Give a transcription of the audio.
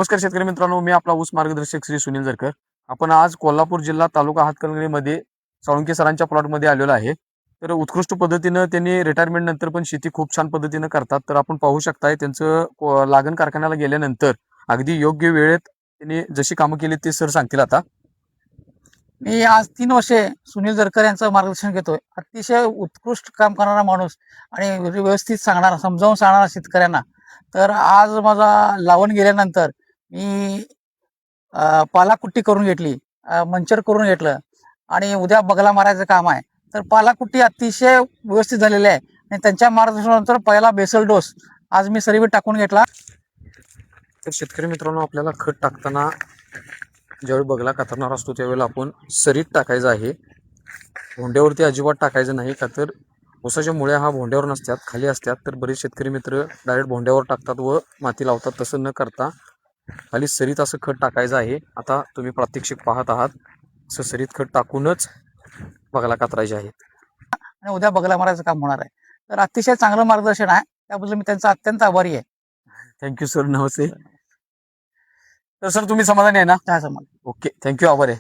नमस्कार शेतकरी मित्रांनो, मी आपला ऊस मार्गदर्शक श्री सुनील जरकर. आपण आज कोल्हापूर जिल्हा तालुका हातकणंगलेमध्ये साळुंके सरांच्या प्लॉटमध्ये आलेलो आहे. तर उत्कृष्ट पद्धतीनं त्यांनी रिटायरमेंट नंतर पण शेती खूप छान पद्धतीनं करतात. तर आपण पाहू शकताय त्यांचं लागण कारखान्याला गेल्यानंतर अगदी योग्य वेळेत त्यांनी जशी कामं केली ते सर सांगतील आता. मी आज 3 वर्षे सुनील जरकर यांचं मार्गदर्शन घेतोय. अतिशय उत्कृष्ट काम करणारा माणूस आणि व्यवस्थित समजावून सांगणारा शेतकऱ्यांना. तर आज माझा लावण गेल्यानंतर मी पालाकुट्टी करून घेतली, मंचर करून घेतलं आणि उद्या बगला मारायचं काम आहे. तर पालाकुट्टी अतिशय व्यवस्थित झालेली आहे आणि त्यांच्या मार्गदर्शनानंतर पहिला बेसल डोस आज मी सरीवर टाकून घेतला. तर शेतकरी मित्रांनो, आपल्याला खत टाकताना ज्यावेळी बगला कातरणार असतो त्यावेळेला आपण सरीत टाकायचं आहे. भोंड्यावरती अजिबात टाकायचं नाही, का तर ऊसाच्या मुळ्या हा भोंड्यावर नसतात, खाली असतात. तर बरेच शेतकरी मित्र डायरेक्ट भोंड्यावर टाकतात व माती लावतात. तसं न करता खाली सरीत असं खत टाकायचं आहे. आता तुम्ही प्रात्यक्षिक पाहत आहात, असं सरीत खत टाकूनच बगला कातरायचे आहेत आणि उद्या बगला मारायचं काम होणार आहे. तर अतिशय चांगलं मार्गदर्शन आहे, त्याबद्दल मी त्यांचा अत्यंत आभारी आहे. Thank you sir. नमस्ते. तर सर, तुम्ही समाधानी आहे ना? काय सांगाल? Okay, thank you. आभार आहे.